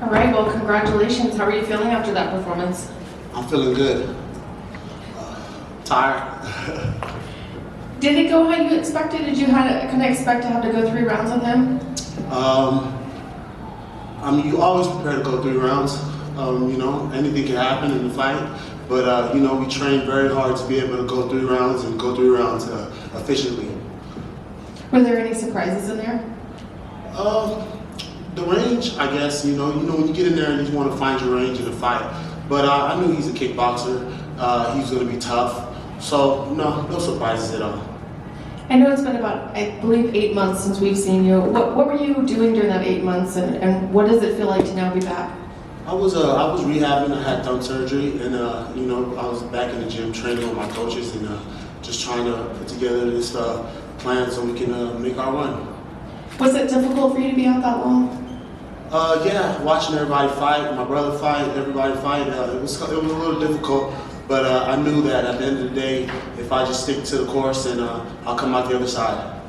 All right, well, congratulations. How are you feeling after that performance? I'm feeling good. Tired. Did it go how you expected? Did you kind of expect to have to go 3 rounds with him? I mean, you always prepare to go 3 rounds. Anything can happen in the fight. But, we trained very hard to be able to go 3 rounds and go 3 rounds efficiently. Were there any surprises in there? The range, I guess, when you get in there and you want to find your range in a fight. But I knew he's a kickboxer. He's going to be tough. So, no surprises at all. I know it's been about, I believe, 8 months since we've seen you. What were you doing during that 8 months, and what does it feel like to now be back? I was rehabbing. I had thumb surgery, and I was back in the gym training with my coaches and just trying to put together this plan so we can make our run. Was it difficult for you to be out that long? Yeah, watching everybody fight, my brother fight, everybody fight. It was a little difficult, but I knew that at the end of the day, if I just stick to the course, then I'll come out the other side.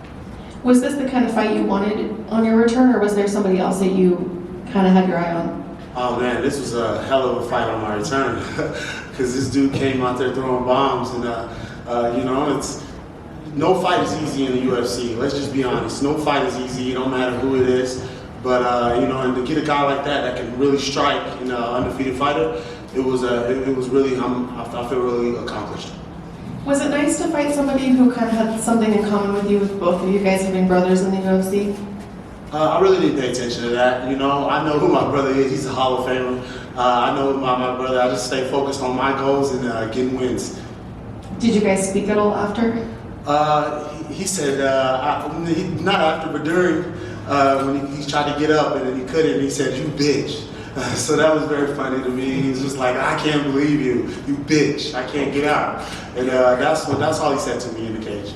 Was this the kind of fight you wanted on your return, or was there somebody else that you kind of had your eye on? Oh man, this was a hell of a fight on my return, because this dude came out there throwing bombs, and it's no fight is easy in the UFC. Let's just be honest. No fight is easy. It don't matter who it is. But and to get a guy like that can really strike an undefeated fighter, it was really I feel really accomplished. Was it nice to fight somebody who kind of had something in common with you, with both of you guys having brothers in the UFC? I really didn't pay attention to that. I know who my brother is. He's a Hall of Famer. I know my brother. I just stay focused on my goals and getting wins. Did you guys speak at all after? He said, not after, but during, when he tried to get up and then he couldn't, he said, "You bitch." So that was very funny to me. He was just like, "I can't believe you bitch. I can't get out." And that's all he said to me in the cage.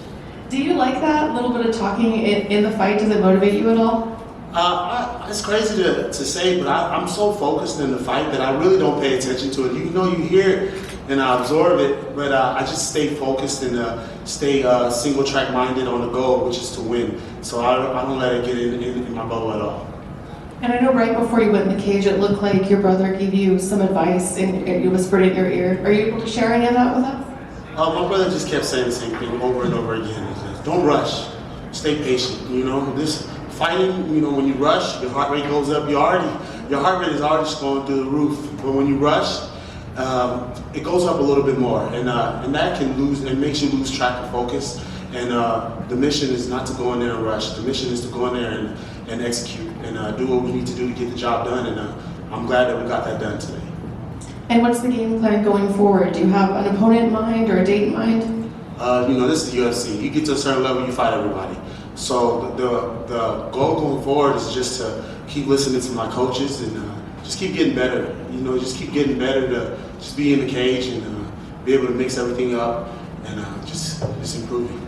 Do you like that little bit of talking in the fight? Does it motivate you at all? It's crazy to say, but I'm so focused in the fight that I really don't pay attention to it. You hear it and I absorb it, but I just stay focused and stay single track minded on the goal, which is to win. So I don't let it get in my bubble at all. And I know right before you went in the cage, it looked like your brother gave you some advice and you whispered in your ear. Are you able to share any of that with us? My brother just kept saying the same thing over and over again. He says, "Don't rush. Stay patient." This fighting, when you rush, your heart rate goes up. Your heart rate is already just going through the roof. But when you rush, it goes up a little bit more, and that can lose. It makes you lose track of focus. And the mission is not to go in there and rush. The mission is to go in there and execute and do what we need to do to get the job done. And I'm glad that we got that done today. And what's the game plan going forward? Do you have an opponent in mind or a date in mind? This is the UFC. You get to a certain level, you fight everybody. So the goal going forward is just to keep listening to my coaches and just keep getting better. Just keep getting better to just be in the cage and be able to mix everything up and just improving.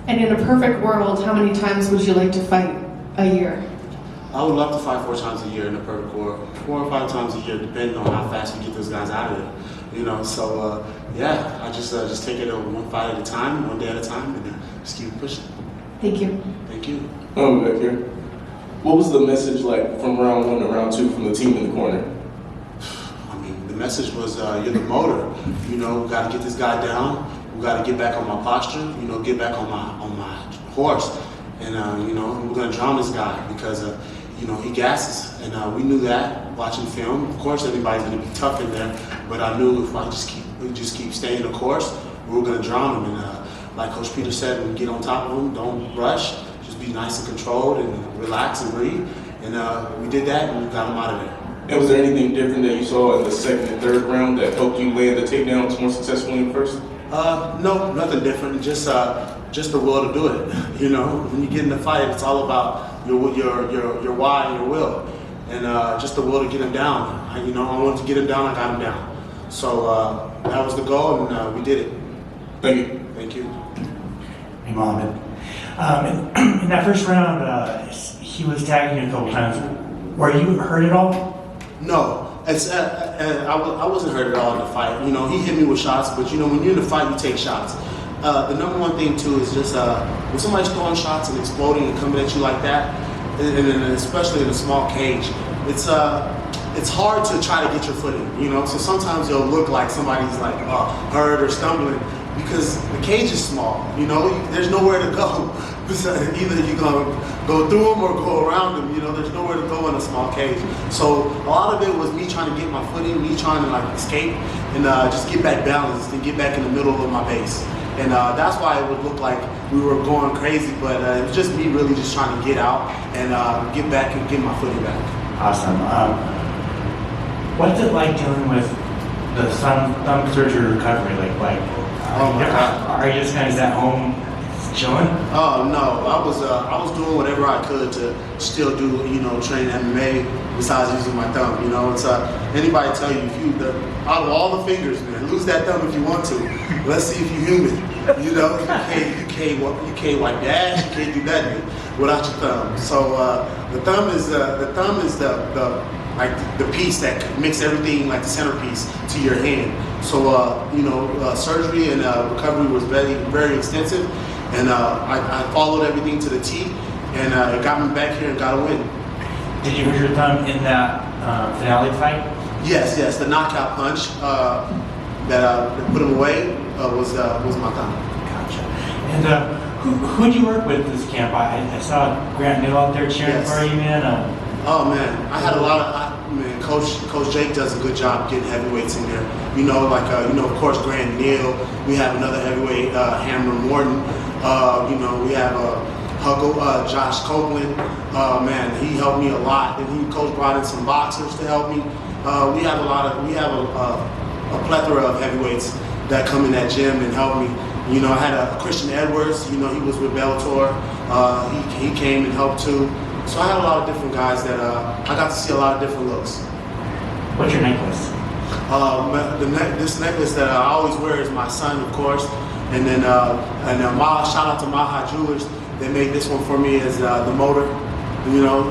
And in a perfect world, how many times would you like to fight a year? I would love to fight 4 times a year in a perfect world. 4 or 5 times a year, depending on how fast we get those guys out of there. So I just take it one fight at a time, one day at a time, and just keep pushing. Thank you. Thank you. Back here. What was the message like from round 1 to round 2 from the team in the corner? I mean, the message was you're the motor. We got to get this guy down. We got to get back on my posture. Get back on my horse, and we're gonna drown this guy because he gasses, and we knew that watching film. Of course, everybody's gonna be tough in there, but I knew if I just keep staying the course, we were gonna drown him. And like Coach Peter said, when we get on top of him, don't rush. Just be nice and controlled and relax and breathe. And we did that, and we got him out of there. And was there anything different that you saw in the second and third round that helped you land the takedowns more successfully in the first? No, nothing different. Just the will to do it. When you get in the fight, it's all about your why and your will, and just the will to get him down. I wanted to get him down. I got him down. So that was the goal, and we did it. Thank you. Thank you. Hey, Mohammad. In that first round, he was tagging you a couple times. Were you hurt at all? No. I wasn't hurt at all in the fight. He hit me with shots, but when you're in the fight, you take shots. The number one thing too is just when somebody's throwing shots and exploding and coming at you like that, and especially in a small cage, it's it's hard to try to get your footing, you know. So sometimes it'll look like somebody's like hurt or stumbling because the cage is small, you know. There's nowhere to go. Either you're gonna go through them or go around them, you know. There's nowhere to go in a small cage. So a lot of it was me trying to get my footing, me trying to like escape and just get back balanced and get back in the middle of my base. And that's why it would look like we were going crazy, but it was just me really just trying to get out and get back and get my footing back. Awesome. What's it like dealing with the thumb surgery recovery? Oh my God. Are you just kind of at home chilling? Oh no, I was doing whatever I could to still do, you know, train MMA besides using my thumb. You know, it's anybody tell you out of all the fingers, man, lose that thumb if you want to. Let's see if you're human. You know, you can't wipe the ass, you can't do nothing without your thumb. So the thumb is the piece that makes everything, like the centerpiece to your hand. So you know, surgery and recovery was very, very extensive. And I followed everything to the T, and it got me back here and got a win. Did you hurt your thumb in that finale fight? Yes, the knockout punch that put him away was my thumb. Gotcha. And who'd you work with this camp? I saw Grant New out there cheering Yes. for you, man. Oh man, I had a lot of Coach Jake does a good job getting heavyweights in there. You know, you know, of course, Grant Neal. We have another heavyweight, Hammer Morton. You know, we have Josh Copeland. Man, he helped me a lot. And Coach brought in some boxers to help me. We have a plethora of heavyweights that come in that gym and help me. You know, I had a Christian Edwards. You know, he was with Bellator. He came and helped too. So I had a lot of different guys that I got to see a lot of different looks. What's your necklace? This necklace that I always wear is my son, of course. And then shout out to Maha Jewelers. They made this one for me as the motor, you know,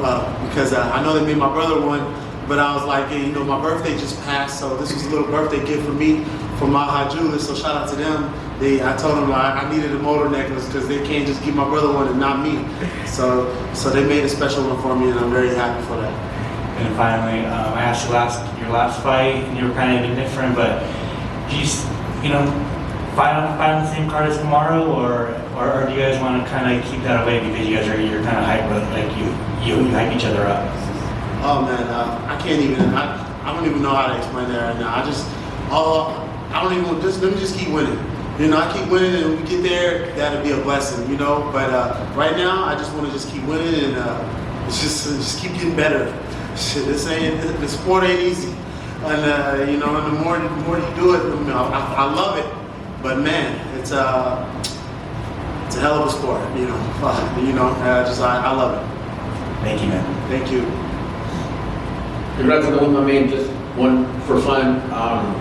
because I know they made my brother one, but I was like, hey, you know, my birthday just passed, so this was a little birthday gift for me from Maha Jewelers. So shout out to them. I told them I needed a motor necklace because they can't just give my brother one and not me. So they made a special one for me, and I'm very happy for that. And finally, I asked you your last fight, and you were kind of indifferent, but do you know, fight on the same card as tomorrow, or do you guys want to kind of keep that away because you're kind of hype, like you hype each other up? Oh man, I can't even. I don't even know how to explain that right now. I don't even. Let me just keep winning. You know, I keep winning, and when we get there, that'll be a blessing. You know, but right now, I just want to just keep winning, and just keep getting better. Shit, the sport ain't easy, and you know, and the more you do it, you know, I love it. But man, it's a hell of a sport, you know. You know, I love it. Thank you, man. Thank you. Congrats on the win, my man. Just one for fun.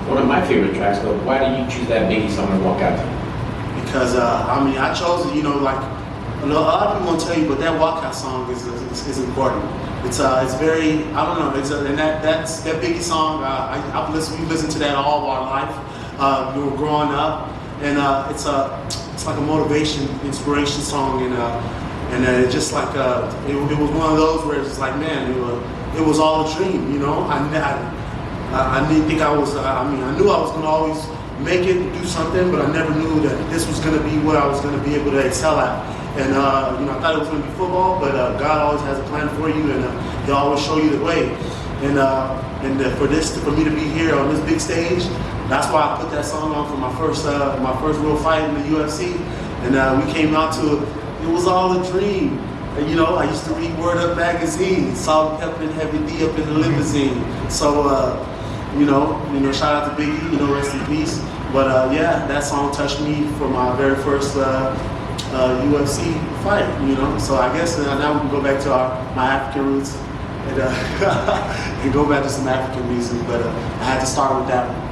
One of my favorite tracks, though. Why did you choose that Biggie song to walk out to? Because I mean, I chose it. You know, like a lot of people won't tell you, but that walkout song is important. It's very, I don't know. And that's that Biggie song. We listened to that all of our life. We were growing up, and it's like a motivation, inspiration song, and it just like it was one of those where it's just like, man, it was all a dream, you know. I didn't think I was. I knew I was gonna always make it, do something, but I never knew that this was gonna be what I was gonna be able to excel at. And you know, I thought it was gonna be football, but God always has a plan for you, and He'll always show you the way. And for me to be here on this big stage, that's why I put that song on for my first real fight in the UFC. And we came out to it was all a dream. And, you know, I used to read Word Up magazine, Salt, Pepper, and Heavy D up in the limousine. So you know, shout out to Biggie, you know, rest in peace. But yeah, that song touched me for my very first UFC fight, you know. So I guess now we can go back to my African roots and go back to some African music. But I had to start with that one.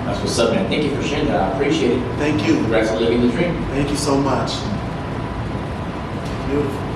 That's what's up, man. Thank you for sharing that. I appreciate it. Thank you. Congrats on living the dream. Thank you so much. Beautiful.